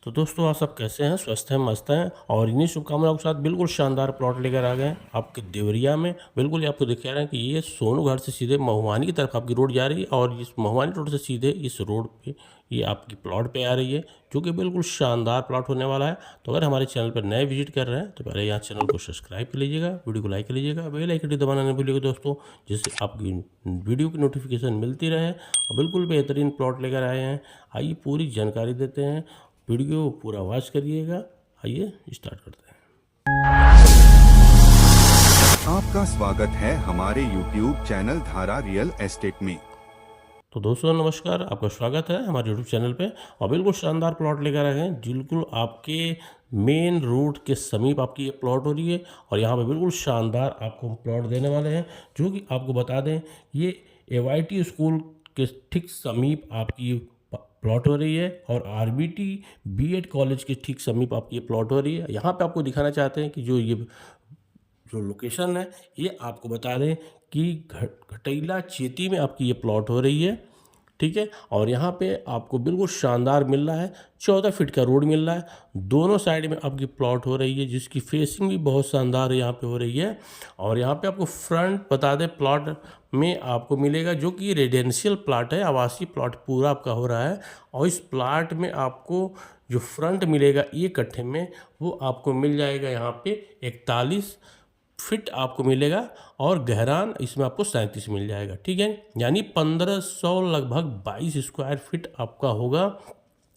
तो दोस्तों आप सब कैसे हैं? स्वस्थ हैं, मस्त हैं और इन्हीं शुभकामनाओं के साथ बिल्कुल शानदार प्लॉट लेकर आ गए हैं आपके देवरिया में। बिल्कुल ये आपको दिखा रहे हैं कि ये सोनू घर से सीधे महुआनी की तरफ आपकी रोड जा रही है और इस महुआनी रोड से सीधे इस रोड पे ये आपकी प्लॉट पे आ रही है, जो कि बिल्कुल शानदार प्लॉट होने वाला है। तो अगर हमारे चैनल पर नए विजिट कर रहे हैं तो पहले यहाँ चैनल को सब्सक्राइब कर लीजिएगा, वीडियो को लाइक कर लीजिएगा, बेल आइकन दबाना नहीं भूलिएगा दोस्तों, जिससे आपकी वीडियो की नोटिफिकेशन मिलती रहे। और बिल्कुल बेहतरीन प्लॉट लेकर आए हैं। आइए पूरी जानकारी देते हैं, वीडियो पूरा वॉच करिएगा। आइए स्टार्ट करते हैं। आपका स्वागत है हमारे YouTube चैनल धारा रियल एस्टेट में। तो दोस्तों नमस्कार, आपका स्वागत है हमारे यूट्यूब चैनल पे। और बिल्कुल शानदार प्लॉट लेकर आए हैं, बिल्कुल आपके मेन रोड के समीप आपकी ये प्लॉट हो रही है। और यहाँ पे बिल्कुल शानदार आपको हम प्लॉट देने वाले हैं, जो कि आपको बता दें ये AYT स्कूल के ठीक समीप आपकी प्लॉट हो रही है और RBT B.Ed कॉलेज के ठीक समीप आपकी ये प्लॉट हो रही है। यहाँ पे आपको दिखाना चाहते हैं कि जो लोकेशन है ये आपको बता दें कि घटैला चेती में आपकी ये प्लॉट हो रही है, ठीक है। और यहाँ पे आपको बिल्कुल शानदार मिल रहा है, 14 फीट का रोड मिल रहा है, दोनों साइड में आपकी प्लॉट हो रही है, जिसकी फेसिंग भी बहुत शानदार यहाँ पे हो रही है। और यहाँ पे आपको फ्रंट बता दें प्लॉट में आपको मिलेगा, जो कि रेजिडेंशियल प्लॉट है, आवासीय प्लॉट पूरा आपका हो रहा है। और इस प्लॉट में आपको जो फ्रंट मिलेगा एक कट्ठे में, वो आपको मिल जाएगा यहाँ पे 41 फिट आपको मिलेगा और गहरान इसमें आपको 37 मिल जाएगा, ठीक है। यानी 1500 लगभग 22 स्क्वायर फीट आपका होगा,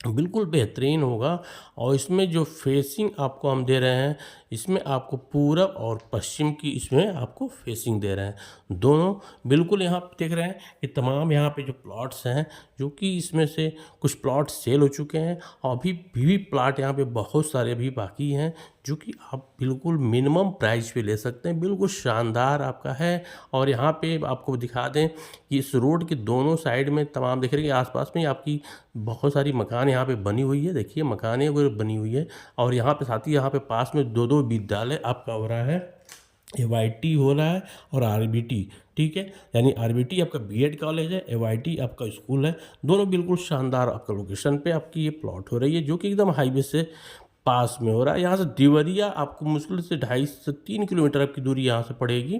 बिल्कुल बेहतरीन होगा। और इसमें जो फेसिंग आपको हम दे रहे हैं, इसमें आपको पूरब और पश्चिम की इसमें आपको फेसिंग दे रहे हैं दोनों। बिल्कुल यहाँ पे देख रहे हैं कि तमाम यहाँ पे जो प्लॉट्स हैं, जो कि इसमें से कुछ प्लॉट सेल हो चुके हैं और अभी भी प्लॉट यहाँ पे बहुत सारे अभी बाकी हैं, जो कि आप बिल्कुल मिनिमम प्राइस पे ले सकते हैं। बिल्कुल शानदार आपका है। और यहाँ पे आपको दिखा दें कि इस रोड के दोनों साइड में तमाम देख रहे हैं, आसपास में आपकी बहुत सारी मकान यहाँ पे बनी हुई है। देखिए मकानें वगैरह बनी हुई है। और यहाँ पे साथ ही यहाँ पे पास में दो विद्यालय आपका हो रहा है, AYT हो रहा है और RBT, ठीक है। यानी RBT आपका B.Ed कॉलेज है, AYT आपका स्कूल है। दोनों बिल्कुल शानदार आपका लोकेशन पे आपकी ये प्लॉट हो रही है, जो कि एकदम हाईवे से पास में हो रहा है। यहाँ से देवरिया आपको मुश्किल से 2.5 से 3 किलोमीटर आपकी दूरी यहाँ से पड़ेगी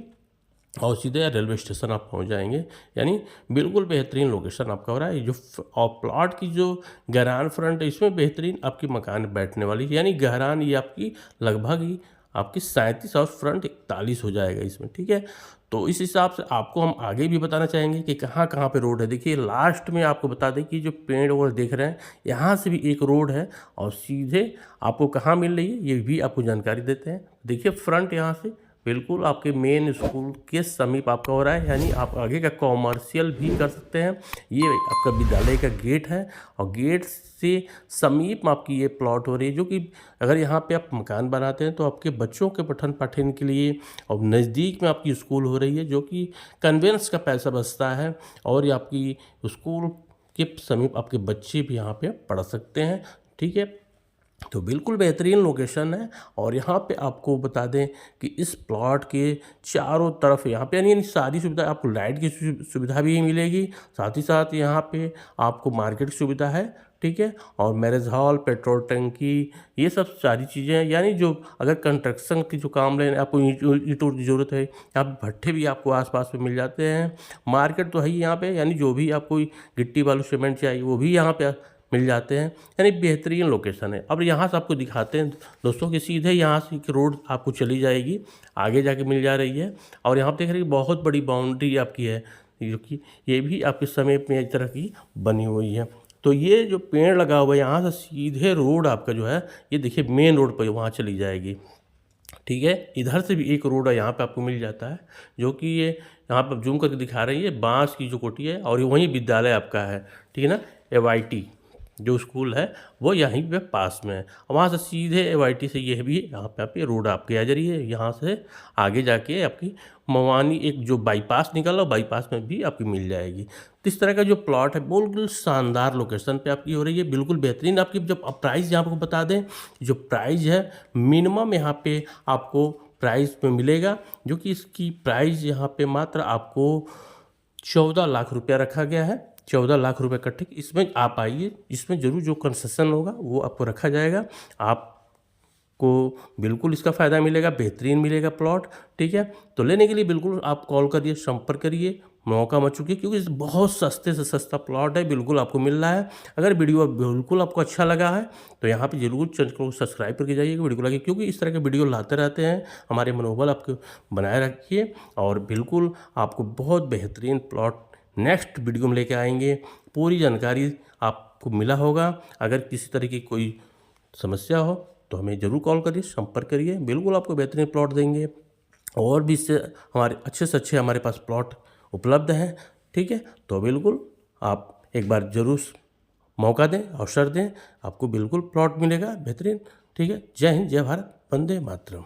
और सीधे रेलवे स्टेशन आप पहुँच जाएंगे। यानी बिल्कुल बेहतरीन लोकेशन आपका हो रहा है। और प्लॉट की जो गहरान फ्रंट है, इसमें बेहतरीन आपकी मकान बैठने वाली है। यानी गहरान ये आपकी लगभग ही आपकी 37 और फ्रंट 41 हो जाएगा इसमें, ठीक है। तो इस हिसाब से आपको हम आगे भी बताना चाहेंगे कि कहाँ कहाँ पे रोड है। देखिए लास्ट में आपको बता दें कि जो पेड़ और देख रहे हैं, यहाँ से भी एक रोड है और सीधे आपको कहाँ मिल रही है ये भी आपको जानकारी देते हैं। देखिए फ्रंट यहाँ से बिल्कुल आपके मेन स्कूल के समीप आपका हो रहा है। यानी आप आगे का कॉमर्शियल भी कर सकते हैं। ये आपका विद्यालय का गेट है और गेट से समीप में आपकी ये प्लॉट हो रही है, जो कि अगर यहाँ पे आप मकान बनाते हैं तो आपके बच्चों के पठन पाठन के लिए, और नज़दीक में आपकी स्कूल हो रही है, जो कि कन्वेंस का पैसा बचता है। और ये आपकी स्कूल के समीप आपके बच्चे भी यहाँ पे पढ़ सकते हैं, ठीक है। तो बिल्कुल बेहतरीन लोकेशन है। और यहाँ पे आपको बता दें कि इस प्लॉट के चारों तरफ यहाँ पे यानी सारी सुविधा, आपको लाइट की सुविधा भी मिलेगी, साथ ही साथ यहाँ पे आपको मार्केट की सुविधा है, ठीक है। और मैरिज हॉल, पेट्रोल टंकी, ये सब सारी चीज़ें हैं। यानी जो अगर कंस्ट्रक्शन की जो काम लेने आपको ईंटों की ज़रूरत है, यहाँ पे भट्ठे भी आपको आसपास में मिल जाते हैं। मार्केट तो है ही यहाँ पे, यानी जो भी आपको गिट्टी बालू सीमेंट चाहिए वो भी यहाँ पे मिल जाते हैं। यानी बेहतरीन लोकेशन है। अब यहाँ से आपको दिखाते हैं दोस्तों कि सीधे यहाँ से एक रोड आपको चली जाएगी, आगे जाके मिल जा रही है। और यहाँ पर देख रहे हैं बहुत बड़ी बाउंड्री आपकी है, जो कि ये भी आपके समीप में एक तरह की बनी हुई है। तो ये जो पेड़ लगा हुआ है, यहाँ से सीधे रोड आपका जो है, ये देखिए मेन रोड पर वहाँ चली जाएगी, ठीक है। इधर से भी एक रोड है, यहाँ पे आपको मिल जाता है, जो कि ये यहाँ पर जूम करके दिखा रही है, बांस की जो कोठी है। और वहीं विद्यालय आपका है, ठीक है ना, AYT जो स्कूल है वो यहीं पे पास में है। वहाँ से सीधे AYT से ये भी यहाँ पे आपकी रोड आपके आ जा रही है। यहाँ से आगे जाके आपकी मवानी एक जो बाईपास निकला, बाईपास में भी आपकी मिल जाएगी। तो इस तरह का जो प्लॉट है बिल्कुल शानदार लोकेशन पे आपकी हो रही है, बिल्कुल बेहतरीन। आपकी जब प्राइस यहाँ आपको बता दें, जो प्राइस है मिनिमम यहाँ पे आपको प्राइस में मिलेगा, जो कि इसकी प्राइस यहाँ पे मात्र आपको 14 लाख रुपया रखा गया है। 14 लाख रुपए कट्ठे। इसमें आप आइए, इसमें ज़रूर जो कंसेशन होगा वो आपको रखा जाएगा। आपको बिल्कुल इसका फ़ायदा मिलेगा, बेहतरीन मिलेगा प्लॉट, ठीक है। तो लेने के लिए बिल्कुल आप कॉल करिए, संपर्क करिए, मौका मत चूकिए, क्योंकि बहुत सस्ते से सस्ता प्लॉट है, बिल्कुल आपको मिल रहा है। अगर वीडियो बिल्कुल आपको अच्छा लगा है तो यहाँ पे ज़रूर चैनल को सब्सक्राइब करके जाइएगा, वीडियो को लाइक, क्योंकि इस तरह के वीडियो लाते रहते हैं। हमारे मनोबल आपको बनाए रखिए और बिल्कुल आपको बहुत बेहतरीन प्लॉट नेक्स्ट वीडियो में लेके आएंगे। पूरी जानकारी आपको मिला होगा। अगर किसी तरह की कोई समस्या हो तो हमें ज़रूर कॉल करिए, संपर्क करिए, बिल्कुल आपको बेहतरीन प्लॉट देंगे। और भी इससे हमारे अच्छे से अच्छे हमारे पास प्लॉट उपलब्ध हैं, ठीक है। तो बिल्कुल आप एक बार ज़रूर मौका दें, अवसर दें, आपको बिल्कुल प्लॉट मिलेगा बेहतरीन, ठीक है। जय हिंद, जय भारत, वंदे मातरम।